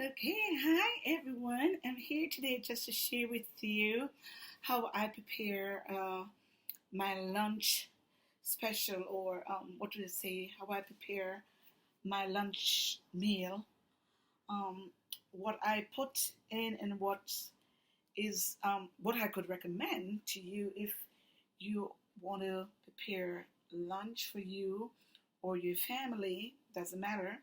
Okay, hi everyone. I'm here today just to share with you how I prepare my lunch special, or what do they say? How I prepare my lunch meal. Um, what I put in and what I could recommend to you if you want to prepare lunch for you or your family, doesn't matter.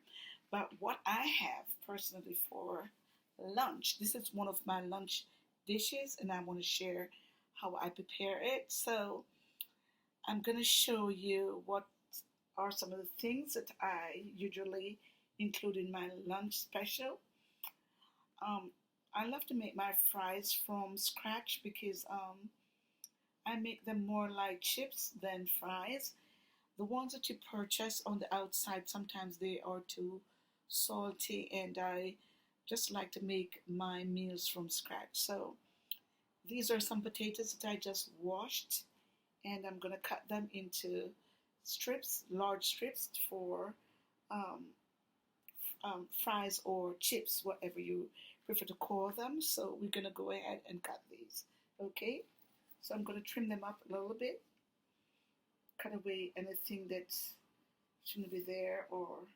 But what I have personally for lunch, this is one of my lunch dishes, and I want to share how I prepare it. So I'm going to show you what are some of the things that I usually include in my lunch special. Um, I love to make my fries from scratch because I make them more like chips than fries. The ones that you purchase on the outside, sometimes they are too salty, and I just like to make my meals from scratch. So these are some potatoes that I just washed, and I'm gonna cut them into strips, large strips for um, fries or chips, whatever you prefer to call them. So we're gonna go ahead and cut these. Okay, so I'm gonna trim them up a little bit, cut away anything that shouldn't be there, or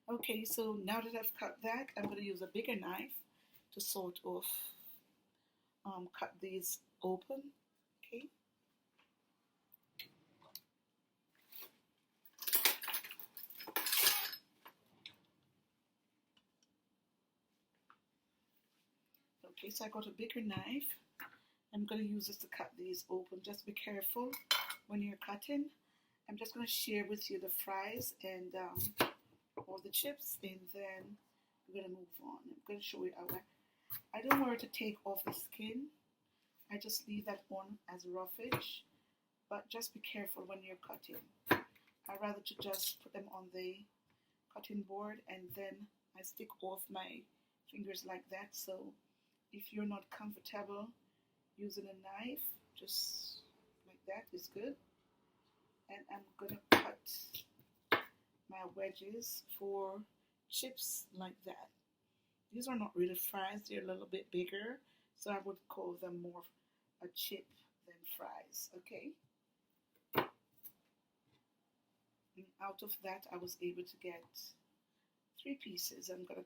okay, so now that I've cut that, I'm going to use a bigger knife to sort of cut these open. Okay, okay, so I got a bigger knife. I'm going to use this to cut these open. Just be careful when you're cutting. I'm just going to share with you the fries and all the chips, and then we're going to move on. I'm going to show you how I don't want to take off the skin. I just leave that on as roughage, but just be careful when you're cutting. I rather to just put them on the cutting board, and then I stick off my fingers like that. So if you're not comfortable using a knife, just like that is good. And I'm gonna cut my wedges for chips like that. These are not really fries, they're a little bit bigger, so I would call them more a chip than fries. Okay, and out of that I was able to get three pieces. I'm gonna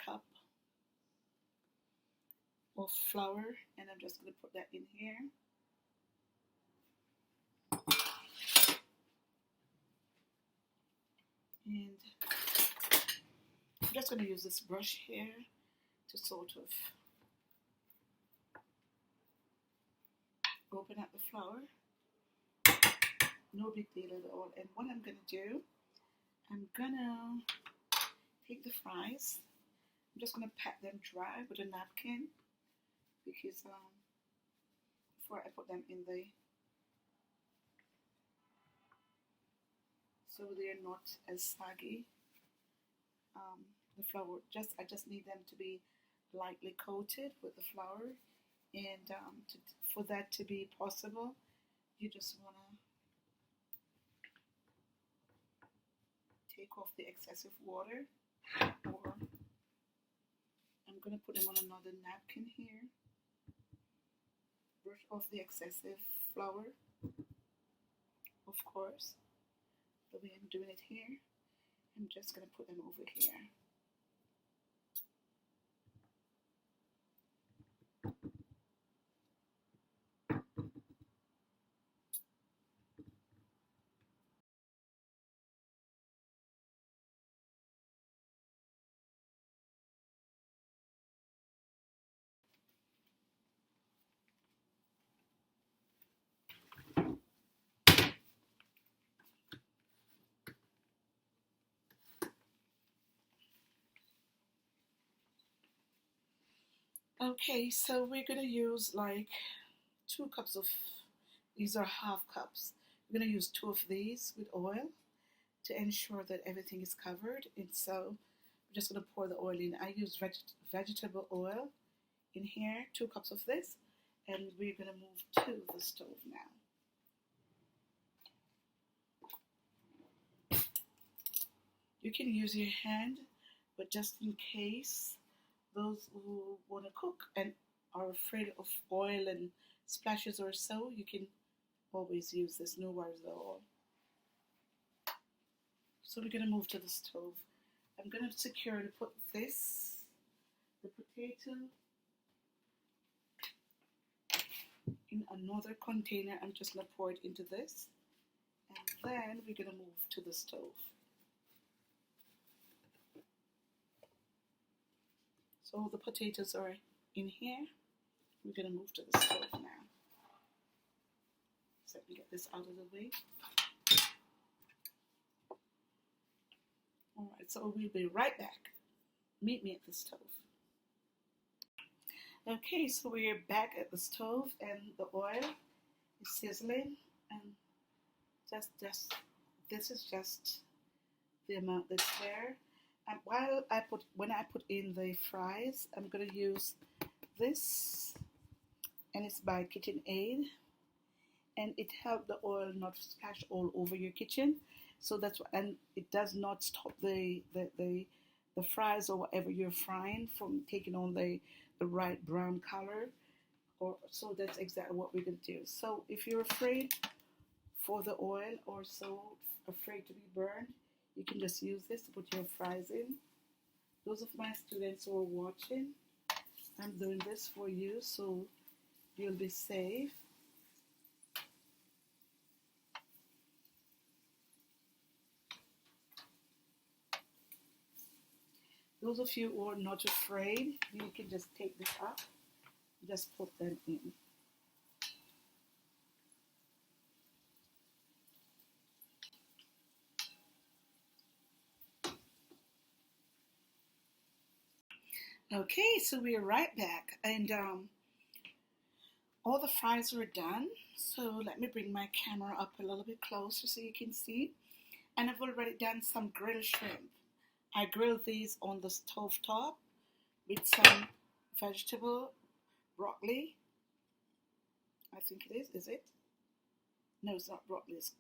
cup of flour, and I'm just going to put that in here. And I'm just going to use this brush here to sort of open up the flour. No big deal at all. And what I'm going to do, I'm going to take the fries. I'm just going to pat them dry with a napkin because before I put them in the, so they're not as saggy. The flour, I just need them to be lightly coated with the flour, and for that to be possible, you just want to take off the excessive water, or I'm going to put them on another napkin here, brush off the excessive flour, of course, the way I'm doing it here. I'm just going to put them over here. Okay, so we're going to use like 2 cups of, these are half cups. We're going to use 2 of these with oil to ensure that everything is covered. And so I'm just going to pour the oil in. I use vegetable oil in here, 2 cups of this. and we're going to move to the stove now. You can use your hand, but just in case, those who want to cook and are afraid of oil and splashes or so, you can always use this, no worries at all. So we're going to move to the stove. I'm going to securely put this, the potato, in another container. I'm just going to pour it into this, and then we're going to move to the stove. So the potatoes are in here. We're going to move to the stove now. So let me get this out of the way. Alright, so we'll be right back. Meet me at the stove. Okay, so we're back at the stove and the oil is sizzling, and this is just the amount that's there. And when I put in the fries, I'm gonna use this, and it's by KitchenAid, and it helps the oil not splash all over your kitchen. So that's what, and it does not stop the fries or whatever you're frying from taking on the right brown color. Or so that's exactly what we're gonna do. So if you're afraid for the oil or so afraid to be burned, you can just use this to put your fries in. Those of my students who are watching, I'm doing this for you so you'll be safe. Those of you who are not afraid, you can just take this up, just put them in. Okay, so we're right back, and all the fries are done. So let me bring my camera up a little bit closer so you can see. And I've already done some grilled shrimp. I grilled these on the stove top with some vegetable, broccoli. I think it is it? No, it's not broccoli. It's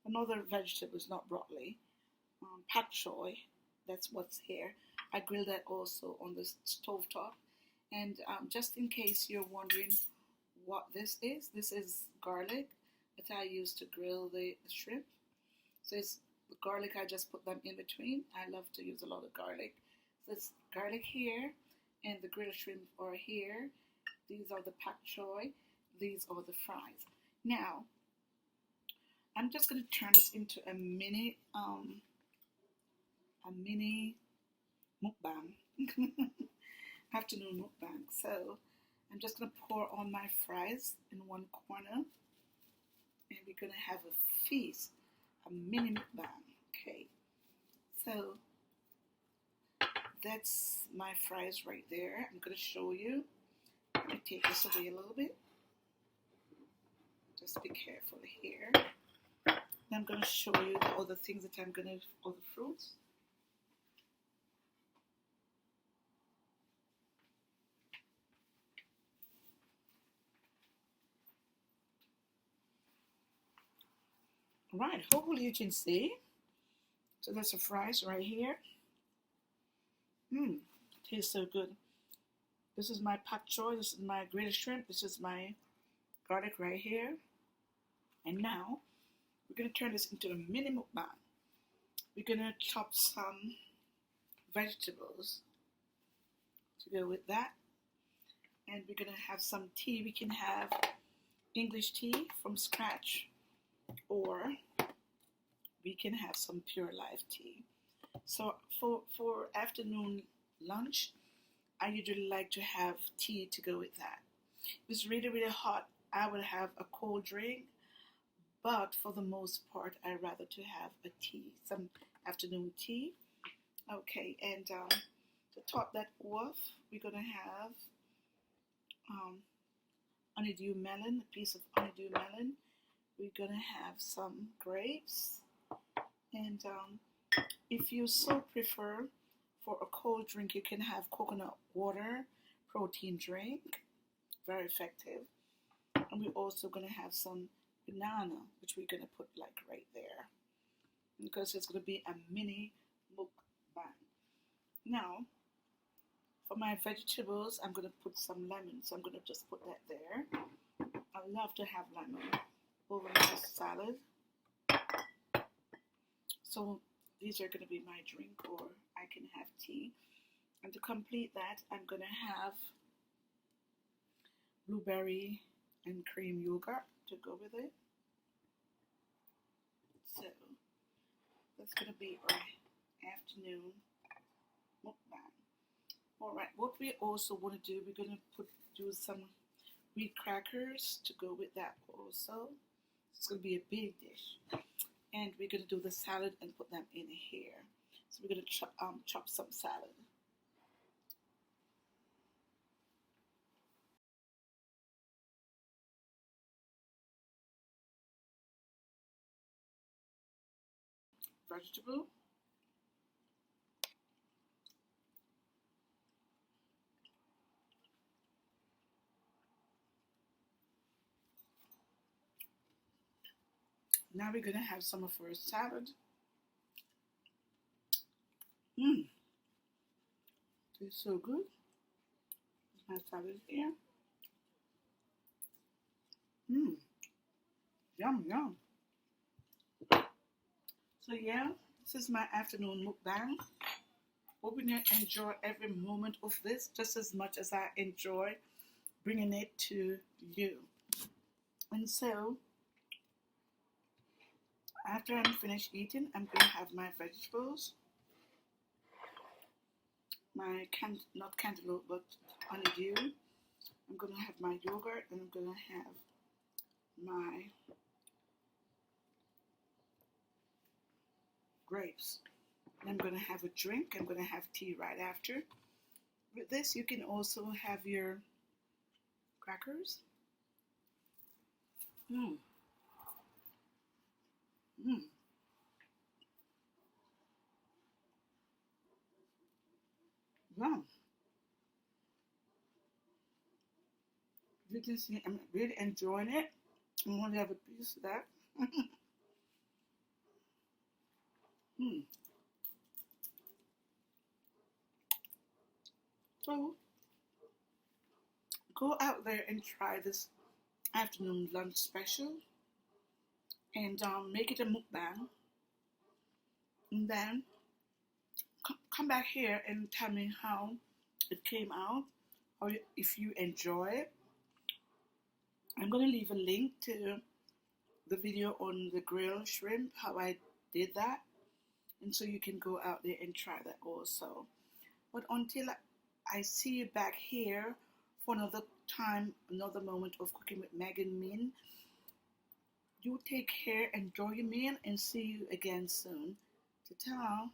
another vegetable, is not broccoli. Pak choy, that's what's here. I grilled that also on the stove top. And just in case you're wondering what this is garlic that I use to grill the shrimp. So it's the garlic, I just put them in between. I love to use a lot of garlic. So it's garlic here, and the grilled shrimp are here. These are the pak choy. These are the fries. Now, I'm just going to turn this into a mini mukbang. Afternoon mukbang. So I'm just going to pour on my fries in one corner, and we're going to have a feast, a mini mukbang. Okay, so that's my fries right there. I'm going to show you. Let me take this away a little bit. Just be careful here. And I'm going to show you the other things that I'm going to, all the fruits. Right, hopefully you can see. So that's the fries right here. Tastes so good. This is my pak choy. This is my grilled shrimp. This is my garlic right here. And now we're going to turn this into a mini mukbang. We're going to chop some vegetables to go with that. And we're going to have some tea. We can have English tea from scratch, or we can have some Pure Life tea. So for afternoon lunch, I usually like to have tea to go with that. If it's really, really hot, I would have a cold drink. But for the most part, I rather to have a tea, some afternoon tea. Okay, and to top that off, we're going to have honeydew melon, a piece of honeydew melon. We're going to have some grapes. And if you so prefer, for a cold drink, you can have coconut water, protein drink. very effective. And we're also going to have some banana, which we're going to put like right there, because it's going to be a mini mukbang. Now, for my vegetables, I'm going to put some lemon, so I'm going to just put that there. I love to have lemon over my salad. So these are going to be my drink, or I can have tea. And to complete that, I'm going to have blueberry and cream yogurt to go with it. So that's going to be our afternoon mukbang. Alright, what we also want to do, we're going to do some wheat crackers to go with that also. It's going to be a big dish. And we're going to do the salad and put them in here. So we're going to chop some salad. Vegetable. Now we're going to have some of our salad. Mmm, it's so good. My salad here. Mmm, yum, yum. So yeah, this is my afternoon mukbang. Hoping you enjoy every moment of this just as much as I enjoy bringing it to you. And so, after I'm finished eating, I'm going to have my vegetables, my not cantaloupe, but honeydew. I'm going to have my yogurt, and I'm going to have my grapes. And I'm going to have a drink. I'm going to have tea right after. With this, you can also have your crackers. Mmm. Mmm. Yum. You can see I'm really enjoying it. I'm going to have a piece of that. Hmm. So go out there and try this afternoon lunch special, and make it a mukbang, and then come back here and tell me how it came out, or if you enjoy it. I'm going to leave a link to the video on the grilled shrimp, how I did that, and so you can go out there and try that also. But until I see you back here for another time, another moment of cooking with Megan Min, you take care, enjoy your meal, and see you again soon. Ta-ta.